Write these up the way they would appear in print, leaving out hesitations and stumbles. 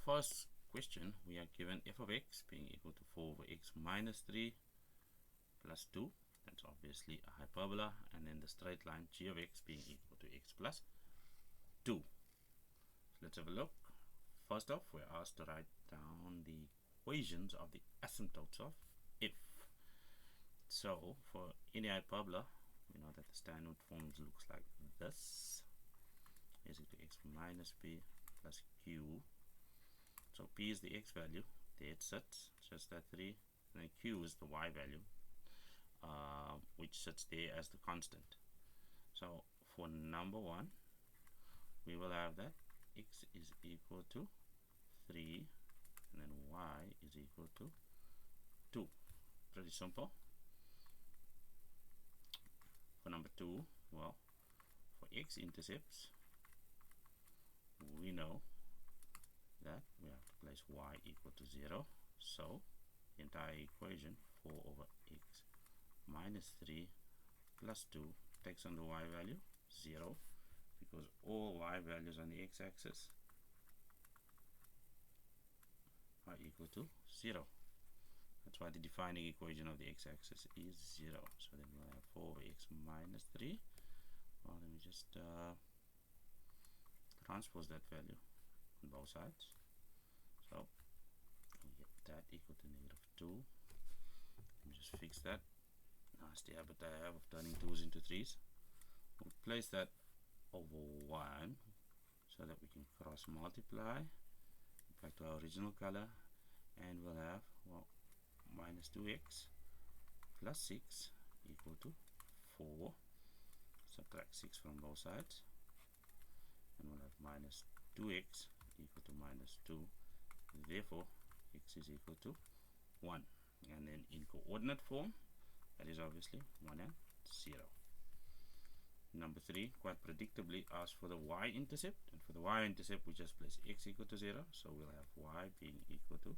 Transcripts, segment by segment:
first question, we are given f of x being equal to 4 over x minus 3 plus 2. That's obviously a hyperbola. And then the straight line g of x being equal to x plus 2. So let's have a look. First off, we're asked to write down the equations of the asymptotes of f. So for any hyperbola, we know that the standard form looks like this. Is equal to x minus b plus q. So p is the x value, there it sits, just that 3, and then q is the y value, which sits there as the constant. So for number 1, we will have that x is equal to 3, and then y is equal to 2. Pretty simple. For number 2, well, for x-intercepts, we know that we have to place y equal to 0. So the entire equation, 4 over x minus 3 plus 2, takes on the y value, 0, because all y values on the x-axis are equal to 0. That's why the defining equation of the x-axis is 0. So then we'll have 4 over x minus 3. Well, let me just transpose that value on both sides. So we get that equal to negative 2. Let me just fix that. Nasty habit I have of turning 2's into 3's. We'll place that over 1 so that we can cross multiply back to our original color, and we'll have, well, minus 2x plus 6 equal to 4. Subtract 6 from both sides, and we'll have minus 2x equal to minus 2. Therefore x is equal to 1, and then in coordinate form, that is obviously 1 and 0. Number 3 quite predictably asks for the y-intercept, and for the y-intercept we just place x equal to 0. So we'll have y being equal to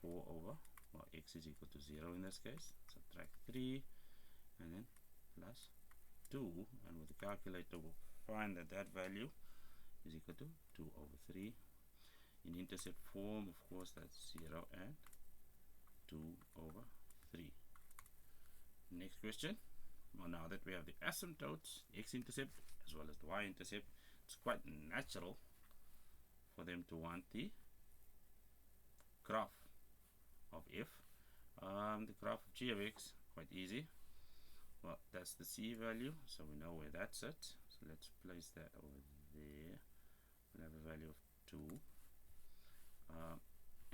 4 over, well, x is equal to 0 in this case, subtract 3, and then plus 2, and with the calculator we'll find that that value is equal to 2 over 3. In intercept form, of course, that's 0 and 2 over 3. Next question. Well, now that we have the asymptotes, the x-intercept as well as the y-intercept, it's quite natural for them to want the graph of f. The graph of g of x, quite easy. Well, that's the c value, so we know where that sits. So let's place that over there. We'll have a value of 2.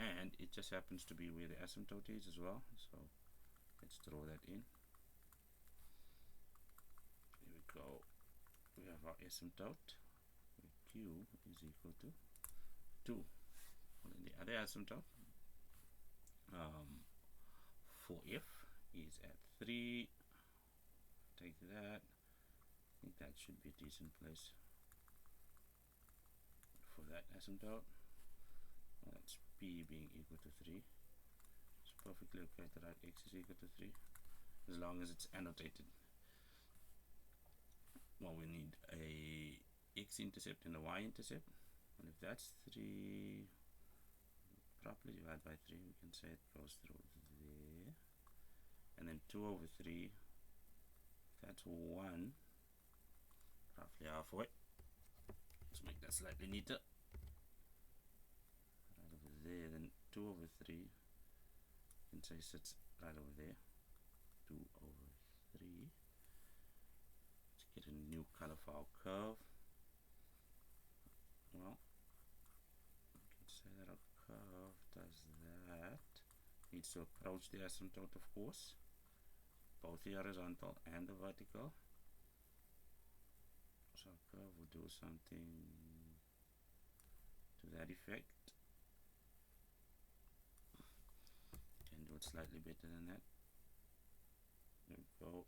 And it just happens to be where the asymptote is as well. So let's draw that in. Here we go. We have our asymptote, where q is equal to 2. Well, then the other asymptote for f is at 3. Take that. I think that should be a decent place for that asymptote. Well, that's p being equal to 3. It's perfectly okay to write x is equal to 3 as long as it's annotated. Well, we need a x-intercept and a y-intercept, and if that's 3, properly divide by 3, we can say it goes through there, and then 2 over 3, that's 1, roughly halfway. Let's make that slightly neater. Right over there, then 2 over 3, you can say sits right over there. 2 over 3. Let's get a new color for our curve. Well, we can say that our curve does that. Needs to approach the asymptote, of course, both the horizontal and the vertical. So our curve will do something to that effect. Can do it slightly better than that. There we go.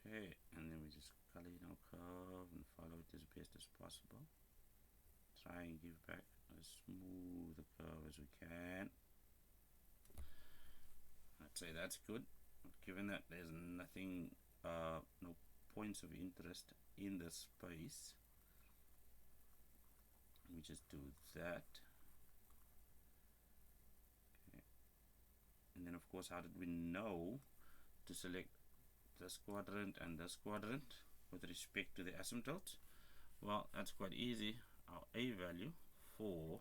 Okay, and then we just color in our curve and follow it as best as possible. Try and give back a as smooth a curve as we can. I'd say that's good, given that there's nothing, no points of interest in this space. We just do that. Okay. And then of course, how did we know to select this quadrant and this quadrant with respect to the asymptotes? Well, that's quite easy. Our a value 4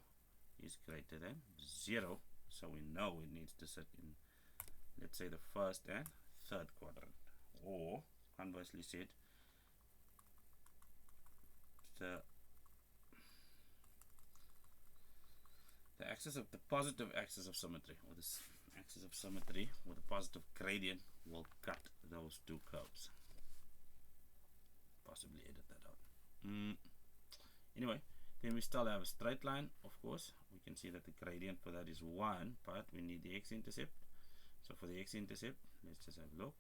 is greater than 0, so we know it needs to sit in, let's say, the first and third quadrant. Or conversely said, the axis of the positive axis of symmetry, or this axis of symmetry with a positive gradient, will cut those two curves. Possibly edit that out. Anyway, then we still have a straight line. Of course, we can see that the gradient for that is 1, but we need the x-intercept. So for the x-intercept, let's just have a look.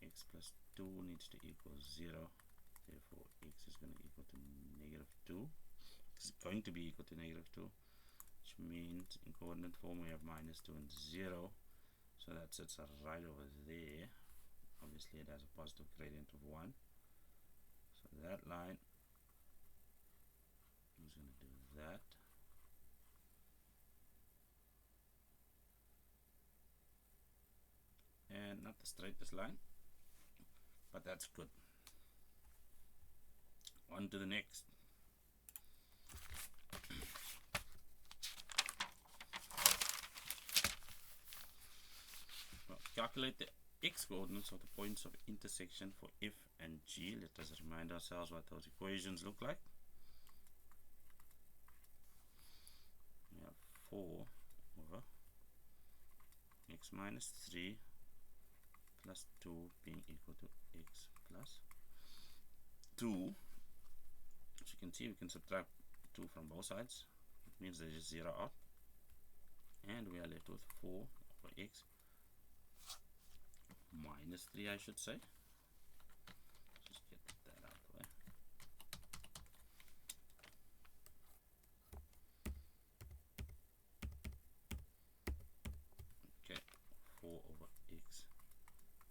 X plus 2 needs to equal 0. Therefore, x is going to equal to negative 2. It's going to be equal to negative 2, which means in coordinate form we have minus 2 and 0. So that sits right over there. Obviously, it has a positive gradient of 1. So that line is going to do that. And not the straightest line, but that's good. On to the next. Well, calculate the x coordinates of the points of intersection for f and g. Let us remind ourselves what those equations look like. We have 4 over x minus 3 plus 2 being equal to x plus 2. As you can see, we can subtract 2 from both sides. It means there's just 0 out. And we are left with 4 over x minus 3, I should say. Just get that out of the way. Okay, 4 over x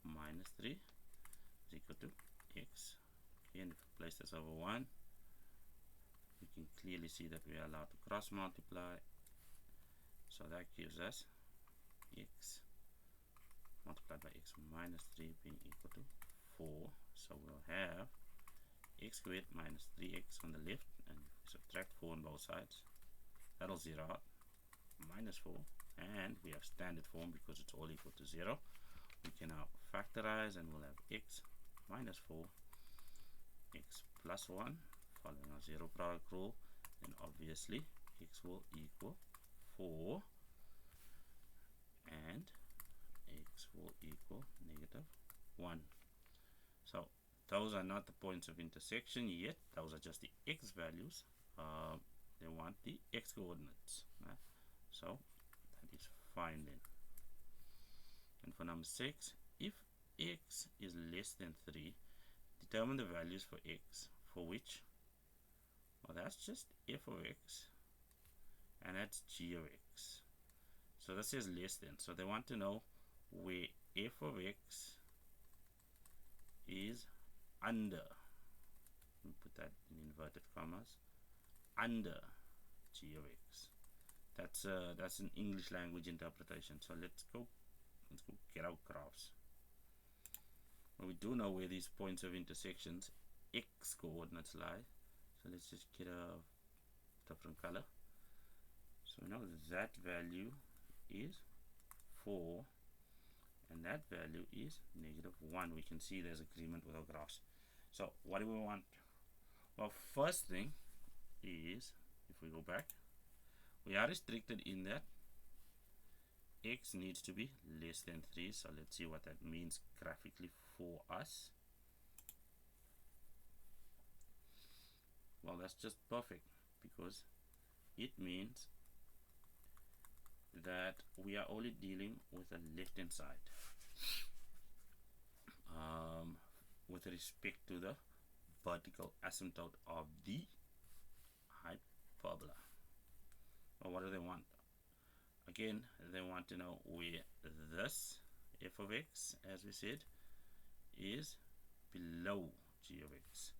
minus 3 is equal to x. Okay, and if we place this over 1, we can clearly see that we are allowed to cross multiply. So that gives us x multiplied by x minus 3 being equal to 4. So we'll have x squared minus 3x on the left, and if we subtract 4 on both sides, that'll 0 out, minus 4, and we have standard form because it's all equal to 0. We can now factorize, and we'll have x minus 4, x plus 1, following our 0 product rule, then obviously x will equal 4, and x will equal negative 1. So those are not the points of intersection yet. Those are just the x values. They want the x coordinates. So that is fine then. And for number 6, if x is less than 3, determine the values for x for which, well, that's just f of x, and that's g of x. So that says less than. So they want to know where f of x is under, we put that in inverted commas, under g of x. That's an English language interpretation. So let's go get our graphs. Well, we do know where these points of intersections x coordinates lie. So let's just get a different color. So we know that value is 4, and that value is negative 1. We can see there's agreement with our graphs. So what do we want? Well, first thing is, if we go back, we are restricted in that x needs to be less than 3. So let's see what that means graphically for us. Well, that's just perfect, because it means that we are only dealing with the left hand side with respect to the vertical asymptote of the hyperbola. Or what do they want? Again, they want to know where this f of x, as we said, is below g of x.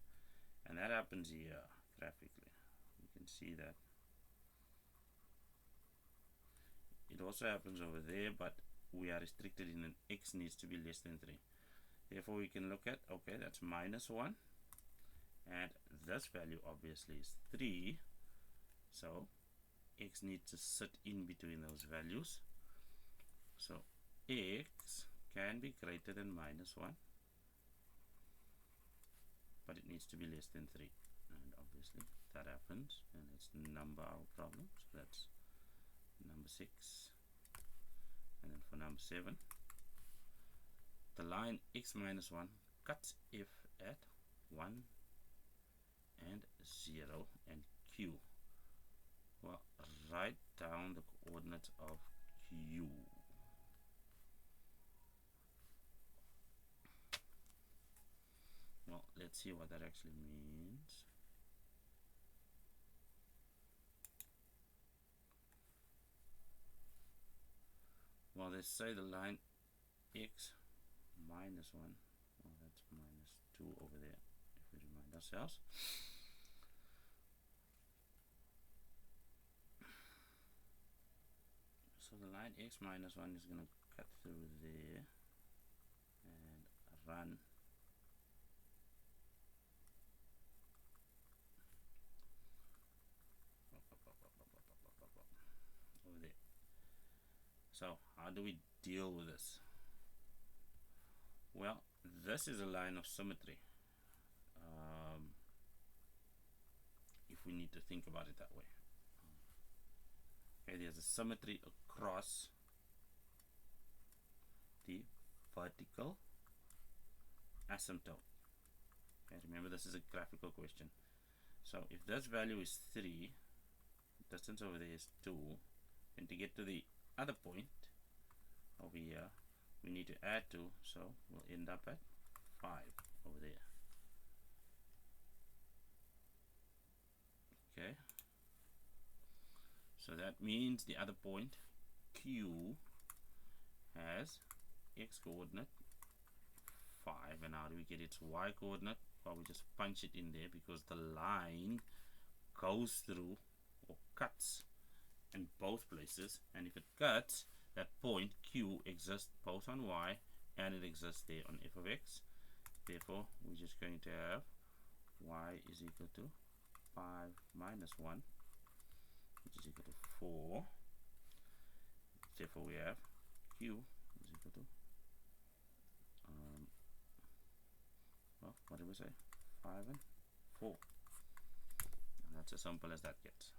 And that happens here graphically. You can see that. It also happens over there, but we are restricted in an x needs to be less than 3. Therefore, we can look at, okay, that's minus 1. And this value obviously is 3. So, x needs to sit in between those values. So, x can be greater than minus 1. But it needs to be less than 3. And obviously, that happens. And let's number our problem. So, that's number 6. And then for number 7, the line x minus 1 cuts f at 1 and 0 and q. Well, write down the coordinates of q. Well, let's see what that actually means. Well, let's say the line x minus 1, well, that's minus 2 over there, if we remind ourselves. So the line x minus 1 is going to cut through there and run over there. So how do we deal with this? Well, this is a line of symmetry, if we need to think about it that way. Okay, there's a symmetry across the vertical asymptote. Okay, remember this is a graphical question. So if this value is 3, distance over there is 2, and to get to the other point over here, we need to add 2, so we'll end up at 5 over there. Okay, so that means the other point Q has x coordinate 5, and how do we get its y coordinate? Well, we just punch it in there because the line goes through or cuts in both places, and if it cuts, that point Q exists both on y and it exists there on f of x. Therefore, we're just going to have y is equal to 5 minus 1, which is equal to 4. Therefore, we have Q is equal to, well, what did we say? 5 and 4. And that's as simple as that gets.